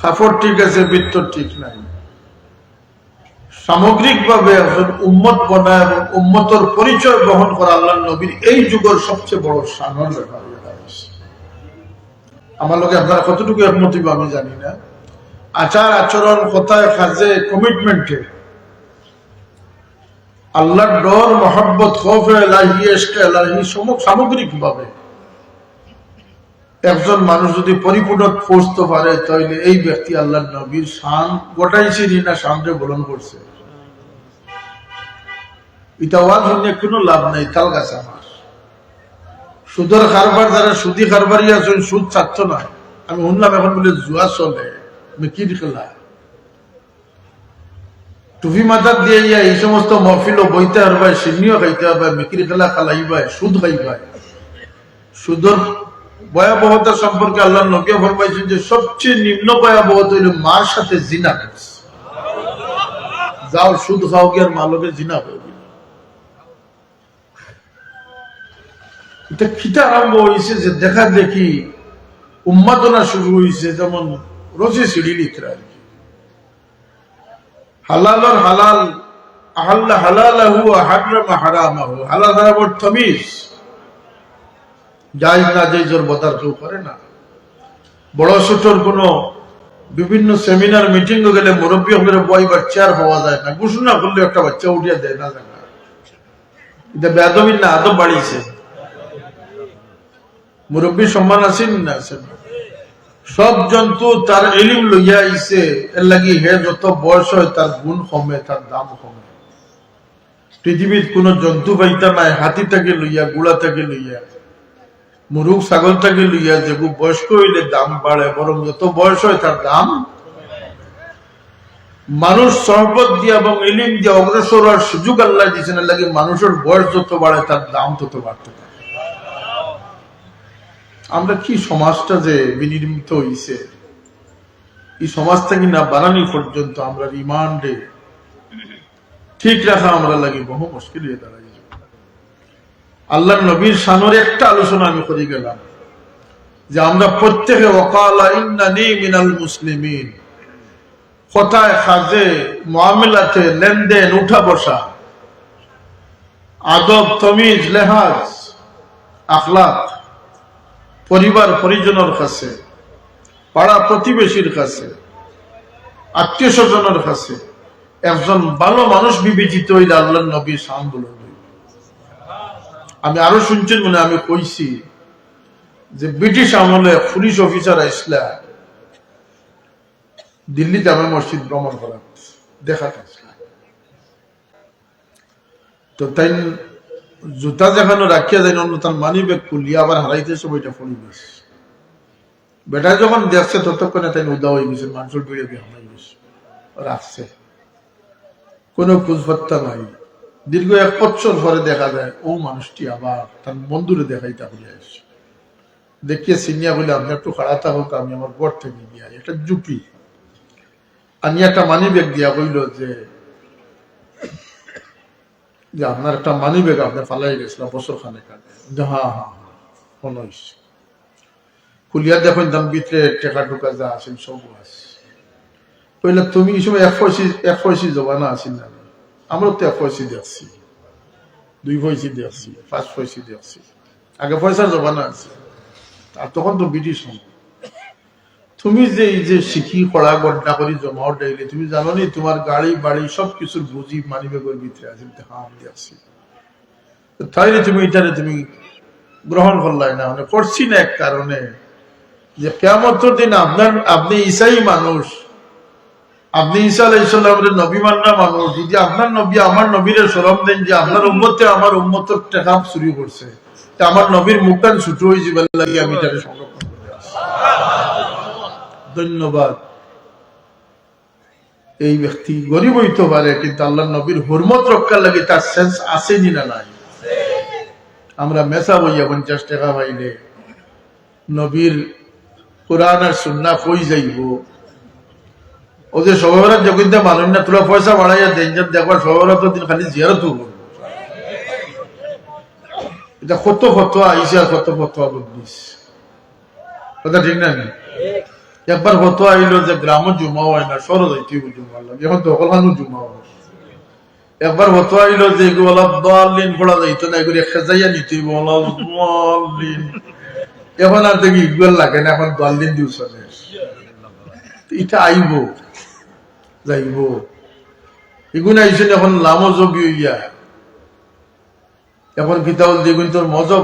কাপড় ঠিক আছে, বৃত্ত ঠিক নাই। সামগ্রিকভাবে একজন উম্মত বানায় এবং উম্মতের পরিচয় বহন করা আল্লাহ নবীর এই যুগের সবচেয়ে বড় শানের ব্যাপার। আমার লোকে আপনারা কতটুকু একমত হইব আমি জানি না। আচার আচরণ, কথায় কাজে, কমিটমেন্টে আল্লাহর ডর, মহব্বত, খৌফে এলাহি, ইশকে এলাহি সামগ্রিকভাবে একজন মানুষ যদি পরিপূর্ণ পৌঁছতে পারে তাহলে এই ব্যক্তি আল্লাহর নবীর শান গোটাইছে না সামনে বলন করছে। এটা ওয়াজ নিয়ে কোনো লাভ নাই। তাল গাছ আমার সুদের কারবার, যারা সুদি কারবারি আছেন, সুদ চাচ্ছ না। আমি শুনলাম এখন বলে জুয়া চলে, মেকির খেলা, টুপি মাথার দিয়ে এই সমস্ত মহফিলও বইতে হারবায়, সিন্নিও খাইতে হারবায়, মেকির খেলা খালাইবায়, সুদ খাইবায়। সুদর ভয়াবহতা সম্পর্কে আল্লাহ নবী ফরমাইছেন যে সবচেয়ে নিম্ন ভয়াবহত হইল মার সাথে জিনা করছে। যাও সুদ খাও গিয়ে আর মালকে জিনা হয়ে গেল। এটা খিতা আরম্ভ হয়েছে যে দেখা দেখি উন্মাদনা শুরু হয়েছে, যেমন রোজে সিঁড়ি লিখরা আর কি। হালালর হালাল, আহাল্লা হালালাহু হারামা হারামাহু, হালাল হারামর তামিজ, জায়েজ না জায়েজের বদার কেউ করে না। বড় ছোটর কোনো বিভিন্ন সেমিনার মিটিং গেলে মুরব্বী হলে বই বাচ্চার হওয়া যায় না, ঘোষণা করলে একটা বাচ্চা উঠিয়া দেয় না জানা। এটা বেদবির না আদব বাড়িয়েছে। মুরব্বী সম্মান আছেন না আছেন? সব জন্তু তার এলিম লইয়া আইছে, এর লাগি হে যত বয়স হয় তার গুণ কমে, তার দাম কমে। পৃথিবীর কোন জন্তু পাইতা নাই, হাতি থেকে লইয়া, গুড়া থেকে লইয়া, মুরুখ ছাগল থেকে লইয়া, যে বয়স্ক হইলে দাম বাড়ে, বরং যত বয়স হয় তার দাম। মানুষ সহবত দিয়া এবং ইলিম দিয়ে অগ্রসর হওয়ার সুযোগ আল্লাহ দিয়েছেন, এর লাগি মানুষের বয়স যত বাড়ে তার দাম তত বাড়তে থাকে। আমরা কি সমাজটা যে বিনির্মিত হইছে, এই সমাজটা কি না বানানি পর্যন্ত আমরা রিমান্ডে ঠিক রাখা আমরা লাগি বহু মুশকিল হয়ে দাঁড়াই। আল্লাহ নবীর শানের একটা আলোচনা আমি করে গেলাম যে আমরা প্রত্যেকে ওয়াকালা ইন্নানি মিনাল মুসলিমিন, কথায় কাজে, মুআমালাতে, লেনদেন, উঠা বসা, আদব, তমিজ, লেহাজ, আখলাক, পরিবার পরিজনের কাছে, পাড়া প্রতিবেশীর কাছে, আত্মীয় স্বজনের কাছে একজন ভালো মানুষ বিবেচিত হইলে আল্লাহ নবীর শান বলে। আমি আরো শুনছেন মনে আমি কইছি যে ব্রিটিশ আমলে পুলিশ অফিসার আসলা দিল্লিতে আমি মসজিদ ভ্রমণ করা দেখাতে আসলাম, তো তাই জুতা যেখানে রাখিয়া যায় অন্য তার মানি ব্যাগ খুলিয়া আবার হারাইতে সময়টা পরিবেশ বেটা যখন দেখছে ততক্ষণে তাই উদা হয়ে গেছে, মানুষের ভিড়ে দিয়ে হারাই গেছে, রাখছে কোনো খোঁজপত্তা নাই। দীর্ঘ 1 বছর পরে দেখা যায় ও মানুষটি আবার তার বন্ধুরে দেখাইতে হইয়া আসছে, দেখিয়ে সিনিয়া বলে আপনি একটু খাড়া থাকুক, আমি আমার ঘর থেকে দিয়া একটা জুপি আনি একটা মানি ব্যাগ দিয়া বলল যে আপনার একটা মানি ব্যাগ আপনি ফালাই গেছিল বছর খানেক আগে। হ্যাঁ হ্যাঁ কোন খুলিয়া দেখুন দাম ভিতরে টেকা টুকা যা আছেন সব আছে। কইলে তুমি এই সময় 1 পয়সি জমানা আছেন না? আমরা তো 1 পয়সি দেখছি, 2 পয়সি দেখছি, 5 পয়সি দেখছি, আগে পয়সার জমানা আছে। আর তখন তো ব্রিটিশ তুমি যে এই যে শিখি কড়া গড্ডা করি জমাও ডাইলে, তুমি জানো নি তোমার গাড়ি বাড়ি সবকিছুর বুঝি মানি ব্যাগের ভিতরে আছে। হ্যাঁ আমি দেখছি। তাইলে তুমি এটারে তুমি গ্রহণ করলাই না, মানে করছি না এক কারণে যে কিয়ামতের দিন আপনি ঈসাই মানুষ, আপনি ঈসা আলাইহিস সালামের নবী মান্না মানুষ, যদি আপনার নবী আমার নবীরে শরম দেন যে আপনার উম্মতে আমার উম্মতের টেকা চুরি করছে, তা আমার নবীর মুখখান ছুটো হয়ে যাবে লাগি আমি এটাকে সংরক্ষণ করে আসছি। ধন্যবাদ। এই ব্যক্তি গরিব হইতে পারে কিন্তু আল্লাহ নবীর হুরমত রক্ষার লাগে তার সেন্স আসেনি না নাই? আমরা মেসা বইয়া 50 টাকা পাইলে নবীর কোরআন আর সুন্নাহ কই যাইব? ওদের সবাই যখন মানুষ না তোরা পয়সা বাড়াইয়া দেন দেখবার সবাই তো দিন খালি জিয়ারত করবো। এটা কত ফতোয়া আইসা, কত ফতোয়া বদলিস, কথা ঠিক না? একবার হত আইলো যে গ্রামও জুমা হয় না, সরো যাইতে জুমার লাগে, এখন দখলখানো জুমা হয়। একবার হত আইলো যে এগুলো দলিন পড়া যাইতো না, এগুলো খেজাইয়া নিতে দলিন, এখন আর দেখি ইগুয়াল লাগে না, এখন দলিন দিউস এটা আইব যাইব, এগুলো আইসেন এখন লামো যোগী হইয়া, এখন কিতাব দেখুন তোর মজব